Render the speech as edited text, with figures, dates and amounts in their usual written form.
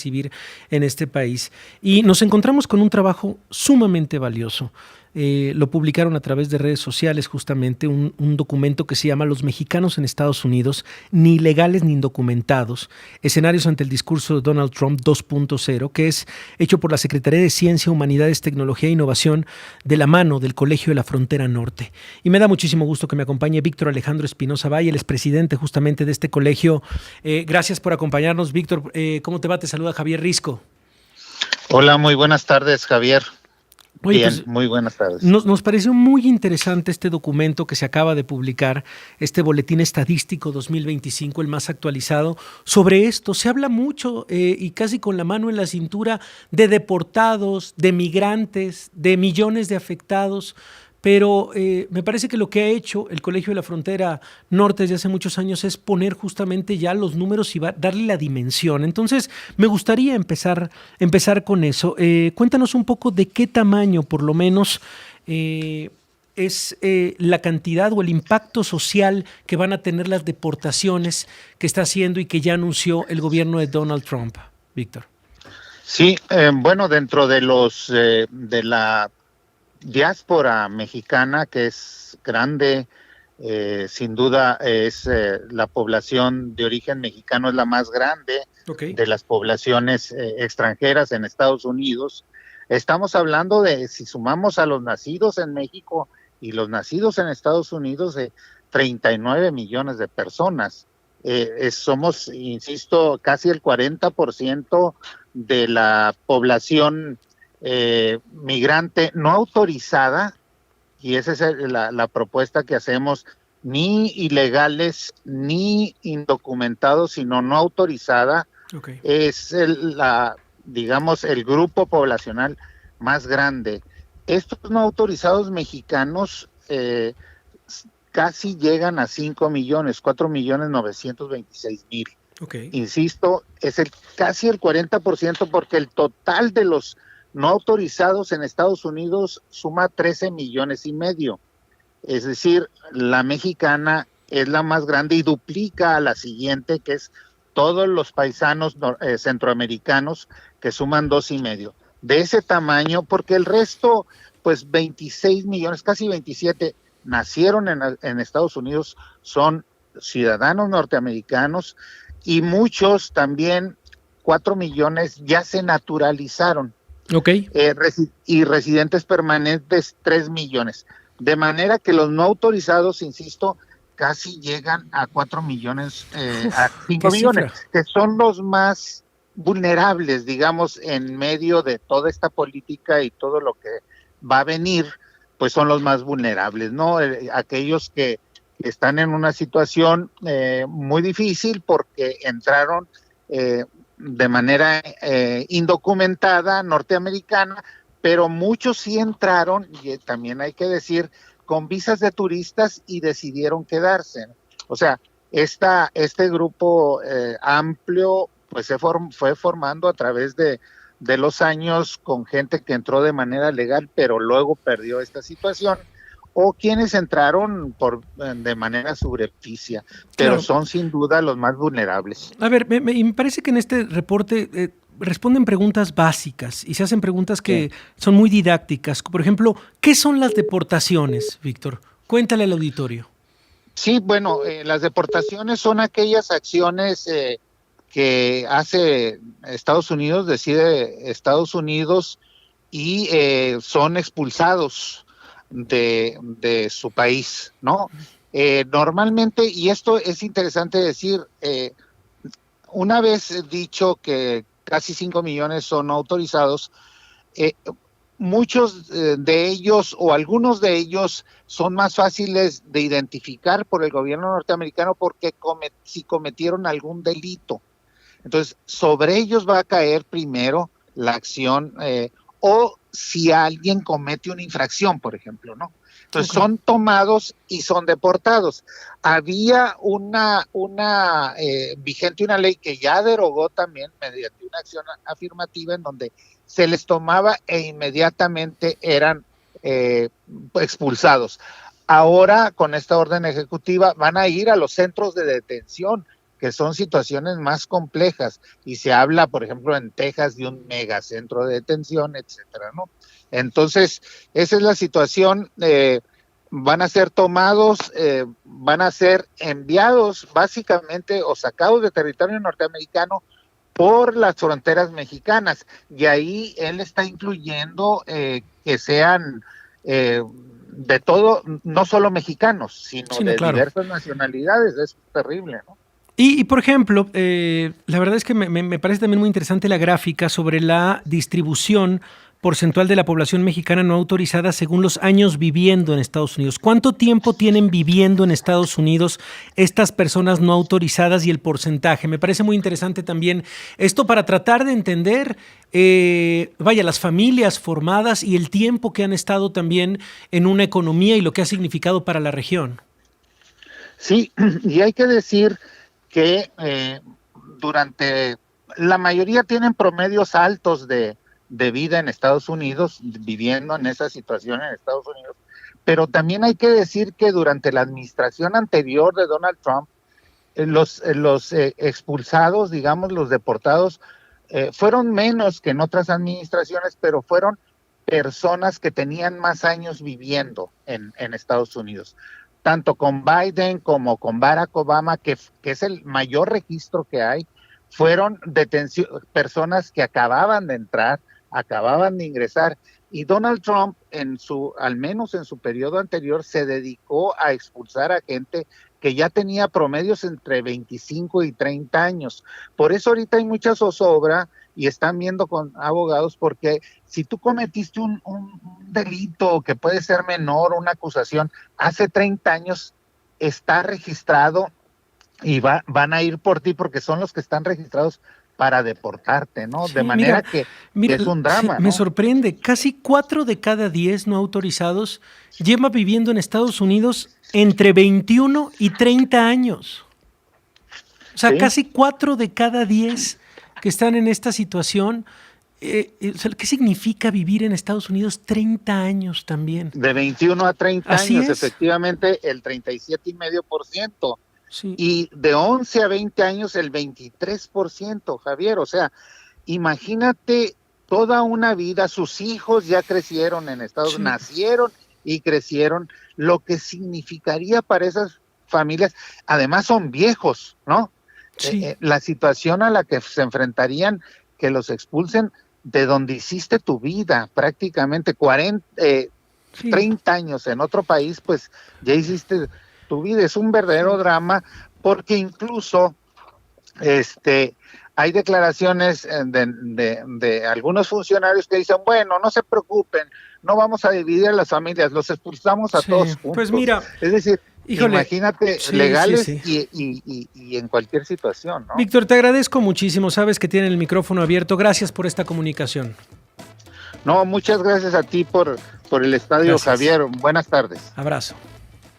recibir en este país. Y nos encontramos con un trabajo sumamente valioso. Lo publicaron a través de redes sociales justamente un documento que se llama Los mexicanos en Estados Unidos, ni legales ni indocumentados, escenarios ante el discurso de Donald Trump 2.0, que es hecho por la Secretaría de Ciencia, Humanidades, Tecnología e Innovación de la mano del Colegio de la Frontera Norte. Y me da muchísimo gusto que me acompañe Víctor Alejandro Espinosa Valle, él es presidente justamente de este colegio. Gracias por acompañarnos, Víctor. ¿Cómo te va? Te saluda Javier Risco. Hola, muy buenas tardes, Javier. Oye, Bien, pues muy buenas tardes. nos pareció muy interesante este documento que se acaba de publicar, este Boletín Estadístico 2025, el más actualizado. Sobre esto se habla mucho y casi con la mano en la cintura de deportados, de migrantes, de millones de afectados. Pero me parece que lo que ha hecho el Colegio de la Frontera Norte desde hace muchos años es poner justamente ya los números y darle la dimensión. Entonces, me gustaría empezar con eso. Cuéntanos un poco de qué tamaño, por lo menos, es la cantidad o el impacto social que van a tener las deportaciones que está haciendo y que ya anunció el gobierno de Donald Trump, Víctor. Sí, bueno, dentro de de la diáspora mexicana, que es grande, sin duda es la población de origen mexicano es la más grande de las poblaciones extranjeras en Estados Unidos. Estamos hablando de, si sumamos a los nacidos en México y los nacidos en Estados Unidos, de 39 millones de personas. Somos, insisto, casi el 40% de la población migrante no autorizada, y esa es la propuesta que hacemos, ni ilegales ni indocumentados, sino no autorizada. Es digamos, el grupo poblacional más grande. Estos no autorizados mexicanos casi llegan a 5 millones, 4.926.000. Insisto, es casi el 40%, porque el total de los no autorizados en Estados Unidos suma 13 millones y medio. Es decir, la mexicana es la más grande y duplica a la siguiente, que es todos los paisanos centroamericanos, que suman 2.5. De ese tamaño, porque el resto, pues 26 millones, casi 27, nacieron en Estados Unidos, son ciudadanos norteamericanos, y muchos también, 4 millones, ya se naturalizaron. Y residentes permanentes, 3 millones. De manera que los no autorizados, insisto, casi llegan a 4 millones, a 5 millones, que son los más vulnerables, digamos, en medio de toda esta política y todo lo que va a venir, pues son los más vulnerables, ¿no? Aquellos que están en una situación muy difícil porque entraron de manera indocumentada, norteamericana, pero muchos sí entraron, y también hay que decir, con visas de turistas y decidieron quedarse. O sea, este grupo amplio pues se fue formando a través de los años, con gente que entró de manera legal, pero luego perdió esta situación, o quienes entraron de manera subrepticia, pero son sin duda los más vulnerables. A ver, me parece que en este reporte responden preguntas básicas y se hacen preguntas que son muy didácticas. Por ejemplo, ¿qué son las deportaciones, Víctor? Cuéntale al auditorio. Sí, bueno, las deportaciones son aquellas acciones que hace Estados Unidos, decide Estados Unidos, y son expulsados de su país, ¿no? Normalmente, y esto es interesante decir, una vez dicho que casi 5 millones son no autorizados, muchos de ellos o algunos de ellos son más fáciles de identificar por el gobierno norteamericano porque si cometieron algún delito. Entonces, sobre ellos va a caer primero la acción, o si alguien comete una infracción, por ejemplo, ¿no? Entonces son tomados y son deportados. Había vigente una ley que ya derogó también mediante una acción afirmativa, en donde se les tomaba e inmediatamente eran expulsados. Ahora, con esta orden ejecutiva, van a ir a los centros de detención que son situaciones más complejas, y se habla, por ejemplo, en Texas de un megacentro de detención, etcétera, ¿no? Entonces, esa es la situación. Van a ser tomados, van a ser enviados básicamente o sacados de territorio norteamericano por las fronteras mexicanas, y ahí él está incluyendo que sean de todo, no solo mexicanos, sino sí, de claro, diversas nacionalidades. Es terrible, ¿no? Y por ejemplo, la verdad es que me parece también muy interesante la gráfica sobre la distribución porcentual de la población mexicana no autorizada según los años viviendo en Estados Unidos. ¿Cuánto tiempo tienen viviendo en Estados Unidos estas personas no autorizadas y el porcentaje? Me parece muy interesante también esto para tratar de entender, las familias formadas y el tiempo que han estado también en una economía y lo que ha significado para la región. Sí, y hay que decir que durante la mayoría tienen promedios altos de vida en Estados Unidos, viviendo en esa situación en Estados Unidos, pero también hay que decir que durante la administración anterior de Donald Trump, los expulsados, digamos, los deportados, fueron menos que en otras administraciones, pero fueron personas que tenían más años viviendo en Estados Unidos. Tanto con Biden como con Barack Obama, que es el mayor registro que hay, fueron personas que acababan de entrar, acababan de ingresar, y Donald Trump, al menos en su periodo anterior, se dedicó a expulsar a gente que ya tenía promedios entre 25 y 30 años. Por eso ahorita hay mucha zozobra y están viendo con abogados, porque si tú cometiste un delito que puede ser menor, una acusación, hace 30 años, está registrado y van a ir por ti porque son los que están registrados para deportarte, ¿no? Sí, de manera que es un drama, me ¿no? sorprende. Casi 4 de cada 10 no autorizados lleva viviendo en Estados Unidos entre 21 y 30 años. O sea, ¿sí? Casi 4 de cada 10 que están en esta situación. ¿Qué significa vivir en Estados Unidos 30 años también? De 21 a 30 Así años, es. efectivamente, el 37,5%. Sí. Y de 11 a 20 años, el 23%, Javier. O sea, imagínate toda una vida, sus hijos ya crecieron en Estados Unidos, nacieron y crecieron, lo que significaría para esas familias. Además son viejos, ¿no? Sí. La situación a la que se enfrentarían, que los expulsen de donde hiciste tu vida, prácticamente 30 años en otro país, pues ya hiciste tu vida. Es un verdadero drama, porque incluso hay declaraciones de algunos funcionarios que dicen, bueno, no se preocupen, no vamos a dividir a las familias, los expulsamos a todos juntos. Pues mira, es decir, híjole, imagínate, legales. Sí. Y en cualquier situación, ¿no? Víctor, te agradezco muchísimo, sabes que tienen el micrófono abierto, gracias por esta comunicación. No, muchas gracias a ti por el espacio, Javier, buenas tardes. Abrazo.